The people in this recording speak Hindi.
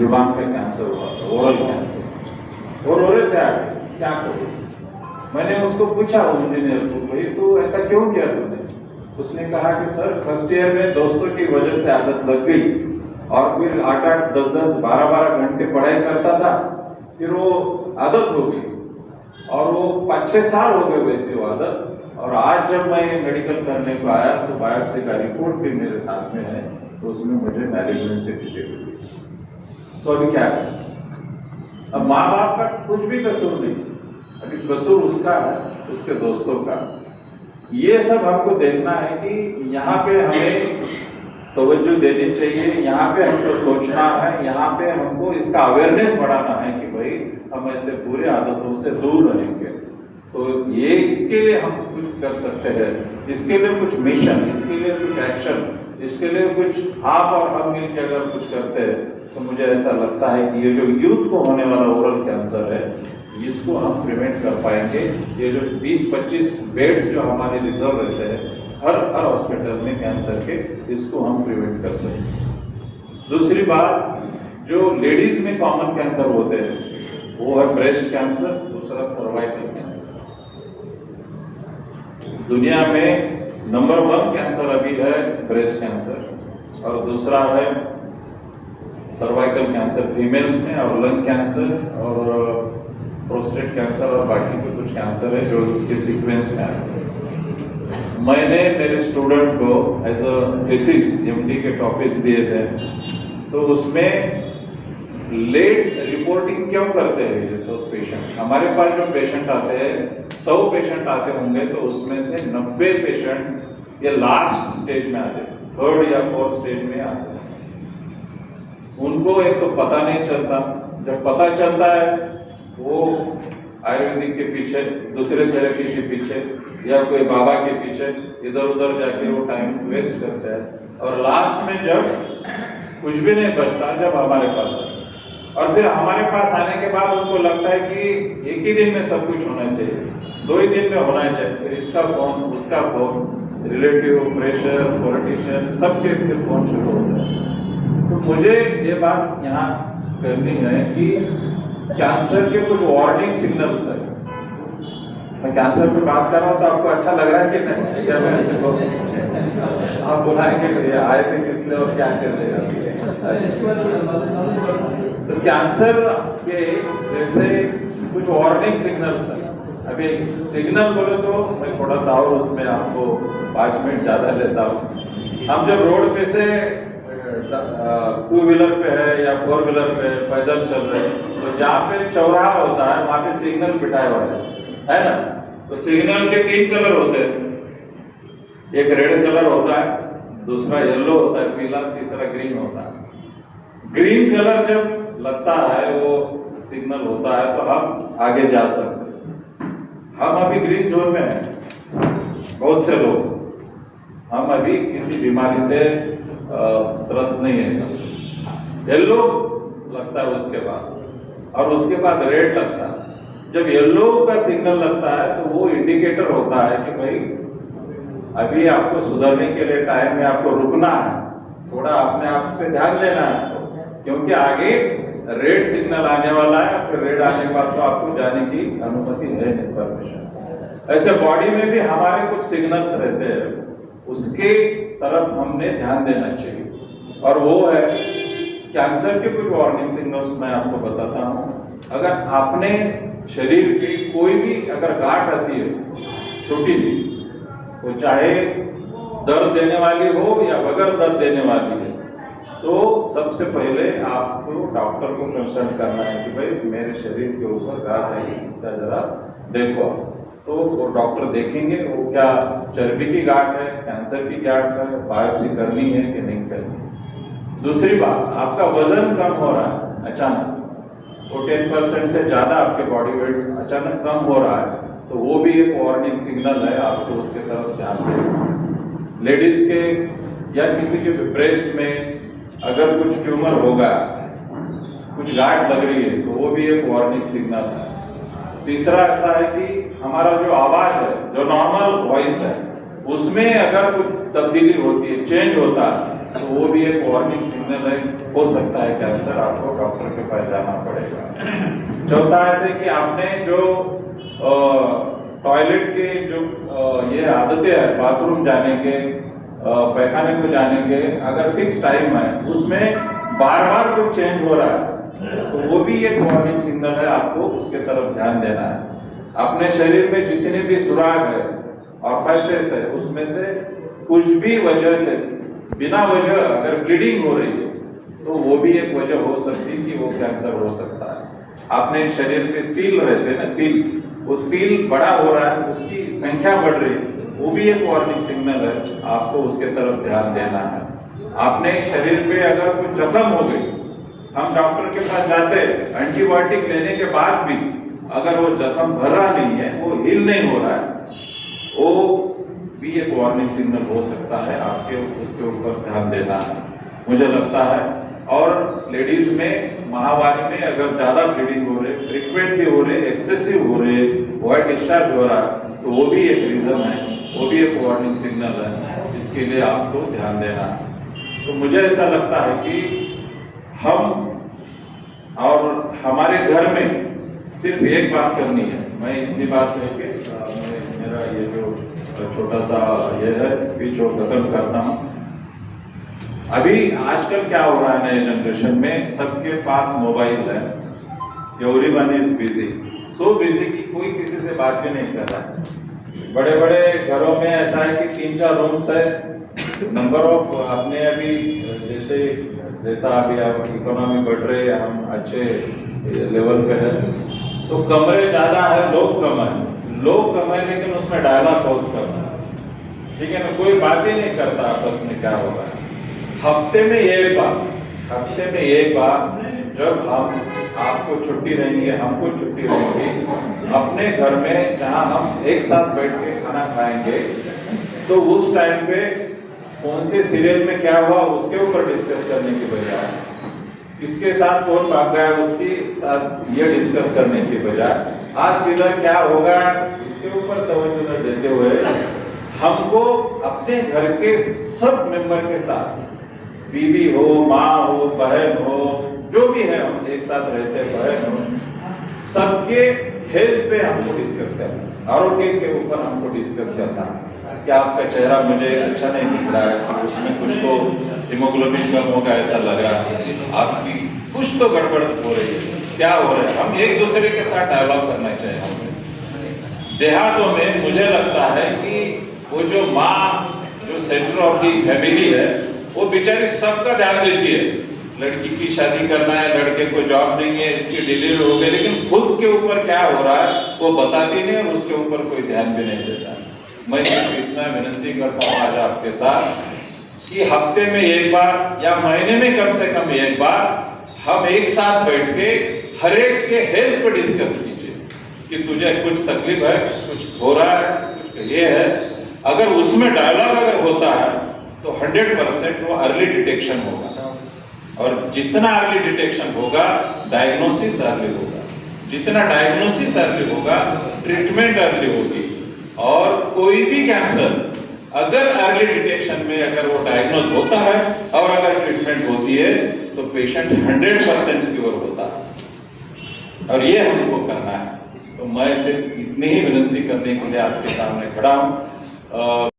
जुबान का कैंसर हुआ था, ओरल कैंसर, और रो रहे थे आगे, क्या करूं। मैंने उसको पूछा इंजीनियर को, भाई तो ऐसा क्यों किया तूने? उसने कहा कि सर फर्स्ट ईयर में दोस्तों की वजह से आदत लग गई, और फिर 8-8, 10-10, 12-12 घंटे पढ़ाई करता था, फिर वो आदत हो गई, और वो 5-6 साल हो गए वैसे वो आदत। और आज जब मैं मेडिकल करने को आया तो बायोप्सी का रिपोर्ट भी मेरे साथ में है, तो उसमें मुझे मैलिग्नेंसी डिटेक्ट हुई। तो अभी क्या करें? अब माँ बाप का कुछ भी कसूर नहीं, अभी कसूर उसका है, उसके दोस्तों का। ये सब हमको देखना है कि यहाँ पे हमें तवज्जो देनी चाहिए, यहाँ पे हमको सोचना है, यहाँ पे हमको इसका अवेयरनेस बढ़ाना है कि भाई हम ऐसे बुरे आदतों से दूर रहेंगे। तो ये इसके लिए हम कुछ कर सकते हैं, इसके लिए कुछ मिशन, इसके लिए कुछ एक्शन, इसके लिए कुछ आप और हम मिलकर अगर कुछ करते हैं तो मुझे ऐसा लगता है कि ये जो यूथ को होने वाला ओरल कैंसर है, इसको हम प्रिवेंट कर पाएंगे। ये जो 20-25 बेड्स जो हमारे रिजर्व रहते हैं हर हॉस्पिटल में कैंसर के, इसको हम प्रिवेंट कर सकते हैं। दूसरी बात, जो लेडीज में कॉमन कैंसर होते हैं वो है ब्रेस्ट कैंसर, दूसरा सर्वाइकल कैंसर। दुनिया में नंबर 1 कैंसर अभी है ब्रेस्ट कैंसर, और दूसरा है सर्वाइकल कैंसर फीमेल्स में, और लंग कैंसर और प्रोस्टेट कैंसर, और बाकी के कुछ कैंसर है जो उसके सीक्वेंस में आते हैं। मैंने मेरे स्टूडेंट को एज अ थीसिस एमडी के टॉपिक्स दिए थे, तो उसमें लेट रिपोर्टिंग क्यों करते हैं ये सब पेशेंट? हमारे पास जो पेशेंट आते हैं 100 पेशेंट आते होंगे तो उसमें से 90 पेशेंट ये लास्ट स्टेज में आते हैं, 3rd या 4th स्टेज में आते हैं। उनको एक तो पता नहीं चलता, जब पता चलता है वो आयुर्वेदिक के पीछे, दूसरे थेरेपी के पीछे, या कोई बाबा के पीछे इधर उधर जाके वो टाइम वेस्ट करते हैं, और लास्ट में जब कुछ भी नहीं बचता जब हमारे पास है, और फिर हमारे पास आने के बाद उनको लगता है कि एक ही दिन में सब कुछ होना चाहिए, 2 ही दिन में होना चाहिए, फिर इसका फोन, उसका फोन, रिलेटिव, प्रेशर, पॉलिटिशियन, सबके फिर फोन शुरू होते हैं। तो मुझे ये बात यहाँ करनी है कि कैंसर के कुछ वार्निंग सिग्नल्स है। मैं कैंसर पे बात कर रहा हूँ तो आपको अच्छा लग रहा है कि नहीं? आप बुलाएंगे ये आए थे किस लिए और क्या कर रहे हैं? तो कैंसर के जैसे कुछ वार्निंग सिग्नल्स है। अभी सिग्नल बोले तो मैं थोड़ा सा और उसमें आपको 5 मिनट ज्यादा लेता हूँ। हम जब रोड पे से 2 व्हीलर पे है या 4 व्हीलर पे पैदल चल रहे हैं, तो जहाँ पे चौराहा होता है वहां पे सिग्नल बिठाए वाले है ना, तो सिग्नल के 3 कलर होते हैं, एक रेड कलर होता है, दूसरा येलो होता है, पीला, तीसरा ग्रीन होता है। ग्रीन कलर जब लगता है, वो सिग्नल होता है, तो हम आगे जा सकते हैं। हम अभी ग्रीन जोन में हैं, बहुत से लोग, हम अभी किसी बीमारी से त्रस्त नहीं है। येलो लगता है उसके बाद, और उसके बाद रेड लगता है। जब येलो का सिग्नल लगता है तो वो इंडिकेटर होता है कि भाई अभी आपको सुधरने के लिए टाइम है, आपको रुकना है, थोड़ा अपने आप पे ध्यान देना है, क्योंकि आगे रेड सिग्नल आने वाला है। फिर रेड आने के बाद तो आपको जाने की अनुमति है नहीं, परमिशन। ऐसे बॉडी में भी हमारे कुछ सिग्नल्स रहते हैं, उसके तरफ हमने ध्यान देना चाहिए, और वो है कैंसर के कुछ वार्निंग सिग्नल्स मैं आपको बताता हूँ। अगर आपने शरीर की कोई भी अगर गांठ आती है छोटी सी, वो चाहे दर्द देने वाली हो या बगैर दर्द देने वाली है, तो सबसे पहले आपको डॉक्टर को कंसल्ट करना है कि भाई मेरे शरीर के ऊपर गांठ है, इसका जरा देखो। तो वो डॉक्टर देखेंगे वो क्या चर्बी की गांठ है, कैंसर की गांठ है, बायोप्सी करनी है कि नहीं करनी। दूसरी बात, आपका वजन कम हो रहा है अचानक, वो 10% से ज्यादा आपके बॉडी वेट अचानक कम हो रहा है, तो वो भी एक वार्निंग सिग्नल है, आपको उसके तरफ ध्यान देना। लेडीज के या किसी के ब्रेस्ट में अगर कुछ ट्यूमर होगा, कुछ गांठ लग रही है, तो वो भी एक वार्निंग सिग्नल है। तीसरा ऐसा है कि हमारा जो आवाज है, जो नॉर्मल वॉइस है, उसमें अगर कुछ तब्दीली होती है, चेंज होता है, तो वो भी एक वार्निंग सिग्नल है, हो सकता है कैंसर, आपको डॉक्टर के पास जाना पड़ेगा। चौथा ऐसे कि आपने जो टॉयलेट के जो ये आदतें हैं, बाथरूम जाने के, पैखाने को जाने के, अगर फिक्स टाइम है उसमें बार बार कुछ चेंज हो रहा है तो वो भी एक वार्निंग सिग्नल है, आपको उसके तरफ ध्यान देना है। अपने शरीर में जितने भी सुराग है और फैसेस है उसमें से कुछ भी वजह से बिना वजह अगर ब्लीडिंग हो रही है तो वो भी एक वजह हो सकती है कि वो कैंसर हो सकता है। आपने शरीर पे तिल रहते हैं ना, तिल, वो तिल बड़ा हो रहा है, उसकी संख्या बढ़ रही है, वो भी एक वार्निंग सिग्नल है, आपको उसके तरफ ध्यान देना है। आपने शरीर पे अगर कुछ जख्म हो गई, हम डॉक्टर के पास जाते हैं, एंटीबायोटिक लेने के बाद भी अगर वो जख्म भरा नहीं है, वो हील नहीं हो रहा है, वो भी एक वार्निंग सिग्नल हो सकता है, आपके उसके ऊपर ध्यान देना है मुझे लगता है। और लेडीज में माहवारी में अगर ज्यादा ब्लीडिंग हो रहे, फ्रीक्वेंटली हो रहे, एक्सेसिव हो रहे, व्हाइट डिस्चार्ज हो रहा है, तो वो भी एक रीजन है, वो भी एक वार्निंग सिग्नल है, इसके लिए आपको ध्यान देना है। तो मुझे ऐसा लगता है कि हम और हमारे घर में सिर्फ एक बात करनी है, मैं इतनी बात कह के मेरा ये जो छोटा सा ये है स्पीच वो खत्म करता हूँ। अभी आजकल क्या हो रहा है नए जनरेशन में, सबके पास मोबाइल है, everyone is busy, so busy कि कोई किसी से बात भी नहीं कर रहा है। बड़े बड़े घरों में ऐसा है कि 3-4 रूम्स है, नंबर ऑफ अपने अभी जैसा अभी आप इकोनॉमी बढ़ रही है, हम अच्छे लेवल पे है, तो कमरे ज्यादा है, लोग कम है, लेकिन उसमें डायलॉग बहुत कम है, ठीक है ना, कोई बात ही नहीं करता आपस में क्या होगा। हफ्ते में एक बार जब हम आपको छुट्टी रहेंगी, हमको छुट्टी रहेगी, अपने घर में जहां हम एक साथ बैठ के खाना खाएंगे, तो उस टाइम पे कौन से सीरियल में क्या हुआ उसके ऊपर डिस्कस करने की बजाय, किसके साथ कौन भाग गया उसके साथ ये डिस्कस करने की बजाय, आज डिनर क्या होगा इसके ऊपर तवज्जो न देते हुए हमको अपने घर के सब मेंबर के साथ, बीवी हो, माँ हो, बहन हो, जो भी है, हम एक साथ रहते हैं, बहन हो, सबके हेल्थ पे हमको डिस्कस करना, आरोग्य के ऊपर हमको डिस्कस करना। क्या आपका चेहरा मुझे अच्छा नहीं दिख रहा है, उसमें कुछ तो हीमोग्लोबिन कम होगा ऐसा लग रहा है, आपकी कुछ तो गड़बड़ हो रही है, क्या हो रहा है, हम एक दूसरे के साथ डायलॉग करना चाहिए। देहातों में मुझे लगता है कि वो जो माँ जो सेंटर ऑफ दी फैमिली है, वो बेचारी सबका ध्यान देती है, लड़की की शादी करना है, लड़के को जॉब नहीं है, इसकी डिलीवरी हो गई, लेकिन खुद के ऊपर क्या हो रहा है वो बताती नहीं और उसके ऊपर कोई ध्यान भी नहीं देता। मैं सिर्फ इतना विनती करता हूँ आज आपके साथ कि हफ्ते में एक बार या महीने में कम से कम एक बार हम एक साथ बैठ के हर एक के हेल्थ पर डिस्कस कीजिए कि तुझे कुछ तकलीफ है, कुछ हो रहा है, कुछ ये है। अगर उसमें डायलॉग अगर होता है तो 100% वो अर्ली डिटेक्शन होगा, और जितना अर्ली डिटेक्शन होगा डायग्नोसिस अर्ली होगा, जितना डायग्नोसिस अर्ली होगा ट्रीटमेंट अर्ली होगी, और कोई भी कैंसर अगर अर्ली डिटेक्शन में अगर वो डायग्नोज होता है और अगर ट्रीटमेंट होती है तो पेशेंट 100% क्योर होता है, और ये हमको करना है। तो मैं सिर्फ इतनी ही विनती करने के लिए आपके सामने खड़ा हूँ।